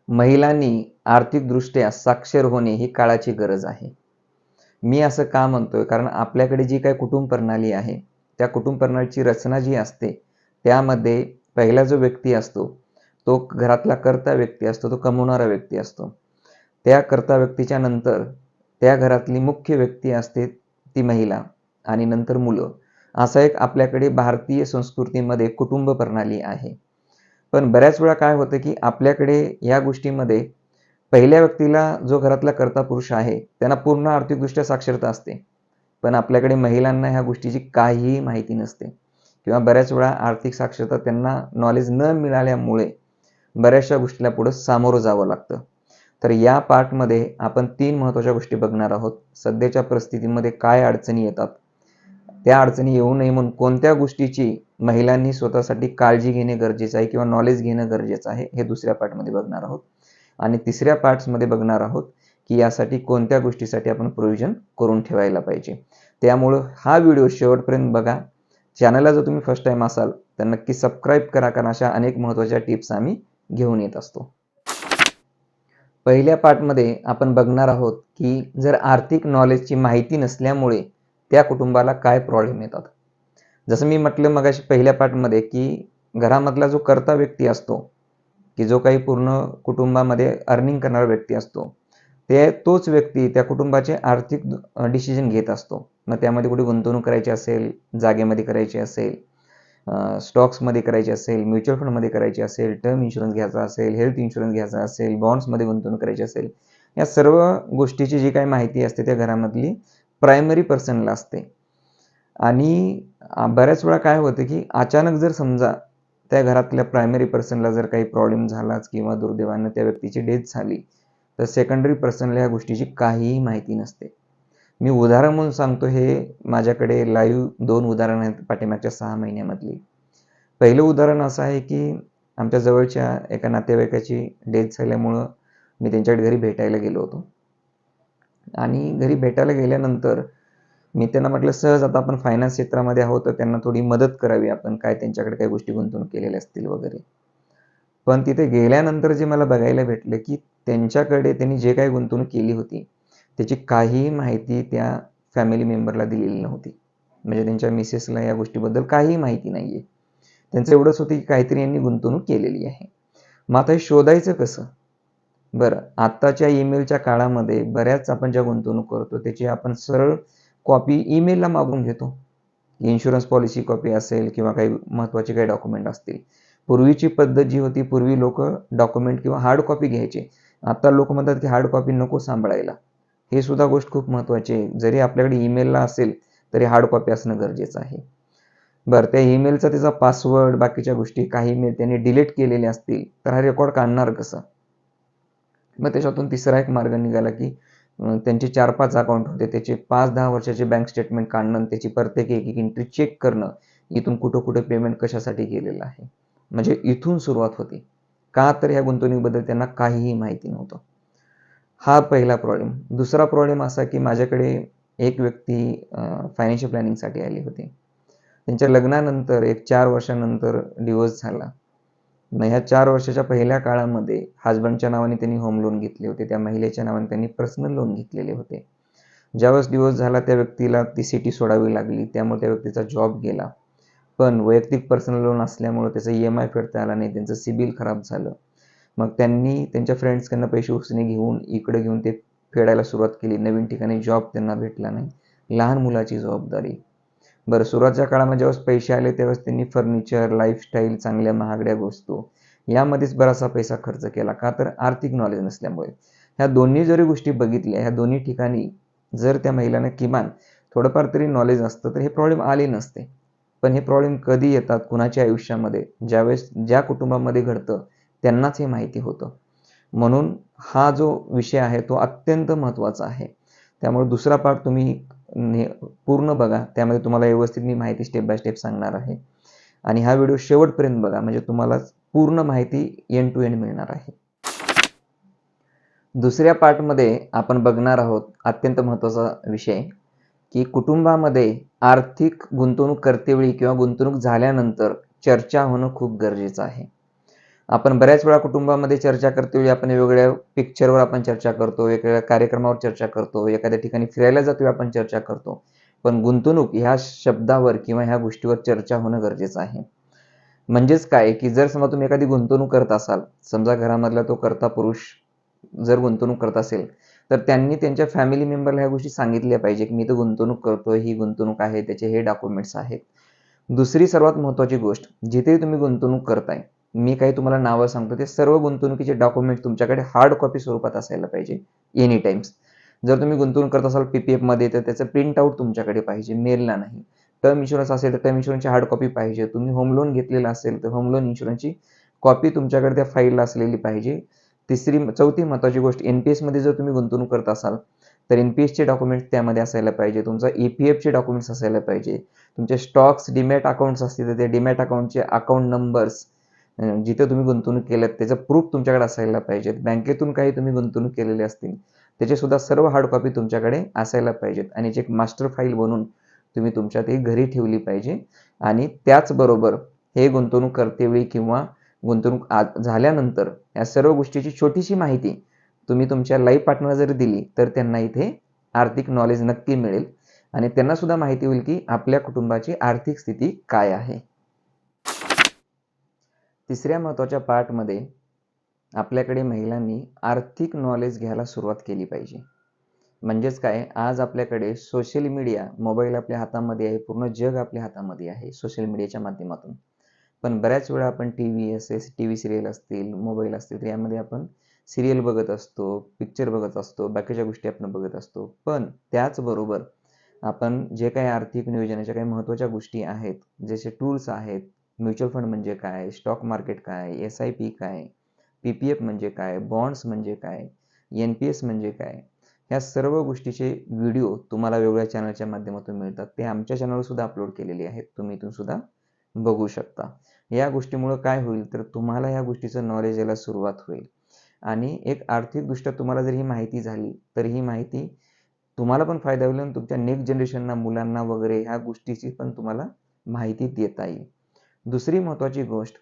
महिलांनी आर्थिकदृष्ट्या साक्षर होणे ही काळाची गरज आहे. मी असं का म्हणतोय? कारण आपल्याकडे जी काही कुटुंब प्रणाली आहे, त्या कुटुंब प्रणालीची रचना जी असते, त्यामध्ये पहिला जो व्यक्ती असतो, तो घरातला कर्ता व्यक्ती असतो, तो कमवणारा व्यक्ती असतो. त्या कर्ता व्यक्तीच्या नंतर त्या घरातली मुख्य व्यक्ती असते ती महिला आणि नंतर मुलं. असा एक आपल्याकडे भारतीय संस्कृतीमध्ये कुटुंब प्रणाली आहे. पण बऱ्याच वेळा काय होतं, की आपल्याकडे या गोष्टीमध्ये पहिल्या व्यक्तीला जो घरातला कर्ता पुरुष आहे, त्यांना पूर्ण आर्थिकदृष्ट्या साक्षरता असते. पण आपल्याकडे महिलांना ह्या गोष्टीची काहीही माहिती नसते किंवा बऱ्याच वेळा आर्थिक साक्षरता त्यांना नॉलेज न मिळाल्यामुळे बऱ्याचशा गोष्टीला पुढे सामोरं जावं लागतं. तर या पार्टमध्ये आपण 3 महत्त्वाच्या गोष्टी बघणार आहोत. सध्याच्या परिस्थितीमध्ये काय अडचणी येतात, त्या अडचणी येऊ नये म्हणून कोणत्या गोष्टीची महिलांनी स्वतःसाठी काळजी घेणे गरजेचं आहे किंवा नॉलेज घेणं गरजेचं आहे, हे दुसऱ्या पार्टमध्ये बघणार आहोत. आणि तिसऱ्या पार्ट्समध्ये बघणार आहोत, की यासाठी कोणत्या गोष्टीसाठी आपण प्रोव्हिजन करून ठेवायला पाहिजे. त्यामुळं हा व्हिडिओ शेवटपर्यंत बघा. चॅनलला जर तुम्ही फर्स्ट टाईम असाल, तर नक्की सबस्क्राईब करा, कारण अशा अनेक महत्त्वाच्या टिप्स आम्ही घेऊन येत असतो. पहिल्या पार्टमध्ये आपण बघणार आहोत, की जर आर्थिक नॉलेजची माहिती नसल्यामुळे त्या कुटुंबाला काय प्रॉब्लेम येतात. जसं मी म्हटलं मगाशी पहिल्या पार्टमध्ये, की घरामधला जो कर्ता व्यक्ती असतो, की जो काही पूर्ण कुटुंबामध्ये अर्निंग करणारा व्यक्ती असतो, तोच व्यक्ती त्या कुटुंबाचे आर्थिक डिसिजन घेत असतो. मग त्यामध्ये कुठे गुंतवणूक करायची असेल, जागेमध्ये करायची असेल, स्टॉक्समध्ये करायची असेल, म्युच्युअल फंडमध्ये करायची असेल, टर्म इन्शुरन्स घ्यायचा असेल, हेल्थ इन्शुरन्स घ्यायचा असेल, बॉन्ड्समध्ये गुंतवणूक करायची असेल, या सर्व गोष्टीची जी काही माहिती असते त्या घरामधली प्रायमरी पर्सनला असते. आणि बऱ्याच वेळा काय होतं, की अचानक जर समजा त्या घरातल्या प्रायमरी पर्सनला जर काही प्रॉब्लेम झालाच किंवा दुर्दैवानं त्या व्यक्तीची डेथ झाली, तर सेकंडरी पर्सनला या गोष्टीची काहीही माहिती नसते. मी उदाहरण म्हणून सांगतो, हे माझ्याकडे लाईव्ह 2 उदाहरणं आहेत पाठीमागच्या 6 महिन्यामधली. पहिलं उदाहरण असं आहे, की आमच्या जवळच्या एका नातेवाईकाची डेथ झाल्यामुळं मी त्यांच्याकडे घरी भेटायला गेलो होतो. आणि घरी भेटायला गेल्यानंतर मी त्यांना म्हटलं, सहज आता आपण फायनान्स क्षेत्रामध्ये आहोत, तर त्यांना थोडी मदत करावी आपण, काय त्यांच्याकडे काही गोष्टी गुंतवणूक केलेल्या असतील वगैरे. पण तिथे गेल्यानंतर जे मला बघायला भेटलं, की त्यांच्याकडे त्यांनी जे काही गुंतवणूक केली होती, त्याची काहीही माहिती त्या फॅमिली मेंबरला दिलेली नव्हती. म्हणजे त्यांच्या मिसेसला या गोष्टीबद्दल काहीही माहिती नाहीये. त्यांचं एवढंच होतं, की काहीतरी यांनी गुंतवणूक केलेली आहे. मग आता हे शोधायचं कसं? बरं, आत्ताच्या ईमेलच्या काळामध्ये बऱ्याच आपण ज्या गुंतवणूक करतो, त्याची आपण सरळ कॉपी ईमेलला मागवून घेतो. इन्शुरन्स पॉलिसी कॉपी असेल किंवा काही महत्त्वाचे काही डॉक्युमेंट असतील. पूर्वीची पद्धत जी होती, पूर्वी लोकं डॉक्युमेंट किंवा हार्ड कॉपी घ्यायचे. आता लोक म्हणतात, की हार्ड कॉपी नको सांभाळायला. हे सुद्धा गोष्ट खूप महत्त्वाची आहे. जरी आपल्याकडे ईमेलला असेल, तरी हार्ड कॉपी असणं गरजेचं आहे. बरं, त्या ईमेलचा त्याचा पासवर्ड, बाकीच्या गोष्टी काही ईमेल त्यांनी डिलीट केलेले असतील, तर हा रेकॉर्ड काढणार कसं? मग त्याच्यातून तिसरा एक मार्ग निघाला, की त्यांचे 4-5 अकाउंट होते. त्याचे 5-10 वर्षाचे बँक स्टेटमेंट काढणं, त्याची प्रत्येक एक एंट्री चेक करणं, इथून कुठं-कुठं पेमेंट कशासाठी केलेलं आहे. म्हणजे इथून सुरुवात होती. का तर ह्या गुंतवणुकीबद्दल त्यांना काहीही माहिती नव्हतं. हा पहिला प्रॉब्लेम. दुसरा प्रॉब्लेम असा, की माझ्याकडे एक व्यक्ती फायनान्शियल प्लॅनिंगसाठी आली होती. त्यांच्या लग्नानंतर एक 4 वर्षानंतर डिव्होर्स झाला. मग ह्या 4 वर्षाच्या पहिल्या काळामध्ये हसबंडच्या नावाने त्यांनी होम लोन घेतले होते. त्या महिलेच्या नावाने त्यांनी पर्सनल लोन घेतलेले होते. ज्यावेळेस डिव्होर्स झाला त्या व्यक्तीला ती सिटी सोडावी लागली. त्यामुळे त्या व्यक्तीचा जॉब गेला. पण वैयक्तिक पर्सनल लोन असल्यामुळे त्याचा EMI फेडता आला नाही. त्यांचं सिबिल खराब झालं. मग त्यांनी त्यांच्या फ्रेंड्सकडनं पैसे उसने घेऊन इकडे घेऊन ते फेडायला सुरुवात केली. नवीन ठिकाणी जॉब त्यांना भेटला नाही. लहान मुलाची जबाबदारी. बरं, सुरुवातीच्या काळामध्ये ज्यावेळेस पैसे आले त्यावेळेस त्यांनी फर्निचर, लाईफस्टाईल, चांगल्या महागड्या वस्तू यामध्येच बराचसा पैसा खर्च केला. का तर आर्थिक नॉलेज नसल्यामुळे. ह्या दोन्ही जरी गोष्टी बघितल्या, ह्या दोन्ही ठिकाणी जर त्या महिलांना किमान थोडंफार तरी नॉलेज असतं, तर हे प्रॉब्लेम आले नसते. पण हे प्रॉब्लेम कधी येतात कुणाच्या आयुष्यामध्ये? ज्यावेळेस ज्या कुटुंबामध्ये घडतं त्यांनाच हे माहिती होतं. म्हणून हा जो विषय आहे तो अत्यंत महत्त्वाचा आहे. त्यामुळे दुसरा पार्ट तुम्ही पूर्ण बघा. त्यामध्ये तुम्हाला व्यवस्थित मी माहिती स्टेप बाय स्टेप सांगणार आहे. आणि हा व्हिडिओ शेवटपर्यंत बघा, म्हणजे तुम्हाला पूर्ण माहिती एंड टू एंड मिळणार आहे. दुसऱ्या पार्टमध्ये आपण बघणार आहोत अत्यंत महत्त्वाचा विषय, की कुटुंबामध्ये आर्थिक गुंतवणूक करतेवेळी किंवा गुंतवणूक झाल्यानंतर चर्चा होणं खूप गरजेचं आहे. आपण बऱ्याच वेळा कुटुंबामध्ये चर्चा करते आपण वेगवेगळ्या पिक्चरवर आपण चर्चा करतो, वेगवेगळ्या कार्यक्रमावर चर्चा करतो, एखाद्या ठिकाणी फिरायला जातो आपण चर्चा करतो. पण गुंतवणूक ह्या शब्दावर किंवा ह्या गोष्टीवर चर्चा होणं गरजेचं आहे. म्हणजेच काय की जर समजा तुम्ही एखादी गुंतवणूक करत असाल, समजा घरामधला तो कर्ता पुरुष जर गुंतवणूक करत असेल, तर त्यांनी त्यांच्या फॅमिली मेंबरला ह्या गोष्टी सांगितल्या पाहिजे की मी तर गुंतवणूक करतोय, ही गुंतवणूक आहे, त्याचे हे डॉक्युमेंट्स आहेत. दुसरी सर्वात महत्त्वाची गोष्ट, जिथे तुम्ही गुंतवणूक करताय, मी काही तुम्हाला नावं सांगतो, ते सर्व गुंतवणुकीचे डॉक्युमेंट तुमच्याकडे हार्ड कॉपी स्वरूपात असायला पाहिजे एनी टाइम्स. जर तुम्ही गुंतवणूक करत असाल PPF मध्ये तर त्याचं प्रिंट आउट तुमच्याकडे पाहिजे, मेलला नाही. टर्म इन्शुरन्स असेल तर टर्म इन्शुरन्सची हार्ड कॉपी पाहिजे. तुम्ही होम लोन घेतलेलं असेल तर होम लोन इन्शुरन्सची कॉपी तुमच्याकडे त्या फाईलला असलेली पाहिजे. चौथी महत्त्वाची गोष्ट, NPS मध्ये जर तुम्ही गुंतवणूक करत असाल तर NPSचे डॉक्युमेंट्स त्यामध्ये असायला पाहिजे. तुमचा EPFचे डॉक्युमेंट्स असायला पाहिजे. तुमचे स्टॉक्स, डीमॅट अकाउंट्स असतील तर ते डीमॅट अकाउंटचे अकाउंट नंबर्स, जिथे तुम्ही गुंतवणूक केल्यात त्याचं प्रूफ तुमच्याकडे असायला पाहिजे. बँकेतून काही तुम्ही गुंतवणूक केलेले असतील त्याचे सुद्धा सर्व हार्ड कॉपी तुमच्याकडे असायला पाहिजेत आणि एक मास्टर फाईल बनवून तुम्ही तुमच्या ते घरी ठेवली पाहिजे. आणि त्याचबरोबर हे गुंतवणूक करतेवेळी किंवा गुंतवणूक झाल्यानंतर या सर्व गोष्टीची छोटीशी माहिती तुम्ही तुमच्या लाईफ पार्टनरला जर दिली तर त्यांना इथे आर्थिक नॉलेज नक्की मिळेल आणि त्यांना सुद्धा माहिती होईल की आपल्या कुटुंबाची आर्थिक स्थिती काय आहे. तिसऱ्या महत्त्वाच्या पार्टमध्ये आपल्याकडे महिलांनी आर्थिक नॉलेज घ्यायला सुरुवात केली पाहिजे. म्हणजेच काय, आज आपल्याकडे सोशल मीडिया, मोबाईल आपल्या हातामध्ये आहे, पूर्ण जग आपल्या हातामध्ये आहे सोशल मीडियाच्या माध्यमातून. पण बऱ्याच वेळा आपण टीव्ही असेल, टीव्ही सिरियल असतील, मोबाईल असतील, तर यामध्ये आपण सिरियल बघत असतो, पिक्चर बघत असतो, बाकीच्या गोष्टी आपण बघत असतो. पण त्याचबरोबर आपण जे काही आर्थिक नियोजनाच्या काही महत्त्वाच्या गोष्टी आहेत, जसे टूल्स आहेत, म्युच्युअल फंड म्हणजे काय, स्टॉक मार्केट काय, SIP काय, PPF म्हणजे काय, बॉन्ड्स म्हणजे काय, NPS म्हणजे काय, ह्या सर्व गोष्टीचे व्हिडिओ तुम्हाला वेगवेगळ्या चॅनलच्या माध्यमातून मिळतात. ते आमच्या चॅनलवर सुद्धा अपलोड केलेले आहेत, तुम्ही इथून सुद्धा बघू शकता. या गोष्टीमुळे काय होईल तर तुम्हाला या गोष्टीचं नॉलेज यायला सुरुवात होईल आणि एक आर्थिकदृष्ट्या तुम्हाला जर ही माहिती झाली तर ही माहिती तुम्हाला पण फायदा होईल आणि तुमच्या नेक्स्ट जनरेशनना, मुलांना वगैरे ह्या गोष्टीची पण तुम्हाला माहिती देता येईल. दुसरी महत्त्वाची गोष्ट,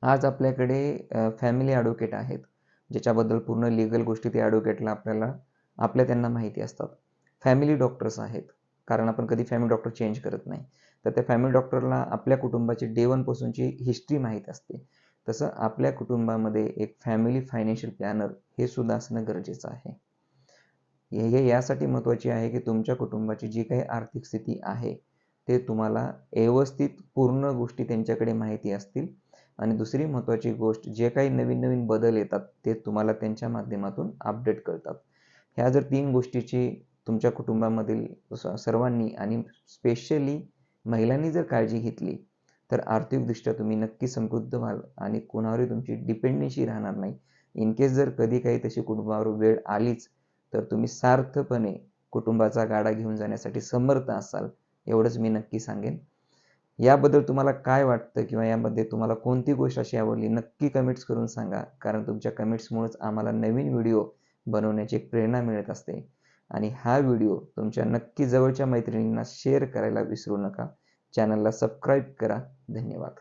आज आपल्याकडे फॅमिली ॲडव्होकेट आहेत, ज्याच्याबद्दल पूर्ण लीगल गोष्टी ते ॲडव्होकेटला आपल्या त्यांना माहिती असतात. फॅमिली डॉक्टर्स आहेत, कारण आपण कधी फॅमिली डॉक्टर चेंज करत नाही. तर त्या फॅमिली डॉक्टरला आपल्या कुटुंबाची डे वन पासूनची हिस्ट्री माहीत असते. तसं आपल्या कुटुंबामध्ये एक फॅमिली फायनान्शियल प्लॅनर हे सुद्धा असणं गरजेचं आहे. हे यासाठी महत्त्वाचे आहे की तुमच्या कुटुंबाची जी काही आर्थिक स्थिती आहे ते तुम्हाला व्यवस्थित पूर्ण गोष्टी त्यांच्याकडे माहिती असतील. आणि दुसरी महत्त्वाची गोष्ट, जे काही नवीन नवीन बदल येतात ते तुम्हाला त्यांच्या माध्यमातून अपडेट करतात. ह्या जर 3 गोष्टीची तुमच्या कुटुंबामधील सर्वांनी आणि स्पेशली महिलांनी जर काळजी घेतली तर आर्थिकदृष्ट्या तुम्ही नक्की समृद्ध व्हाल आणि कोणावरही तुमची डिपेंडन्सी राहणार नाही. इन केस जर कधी काही तशी कुटुंबावर वेळ आलीच तर तुम्ही सार्थपणे कुटुंबाचा गाडा घेऊन जाण्यासाठी समर्थ असाल, एवढंच मी नक्की सांगेन. याबद्दल तुम्हाला काय वाटतं किंवा यामध्ये तुम्हाला कोणती गोष्ट अशी आवडली, नक्की कमेंट्स करून सांगा. कारण तुमच्या कमेंट्समुळेच आम्हाला नवीन व्हिडिओ बनवण्याची प्रेरणा मिळत असते. आणि हा व्हिडिओ तुमच्या नक्की जवळच्या मैत्रिणींना शेअर करायला विसरू नका. चॅनलला सबस्क्राईब करा. धन्यवाद.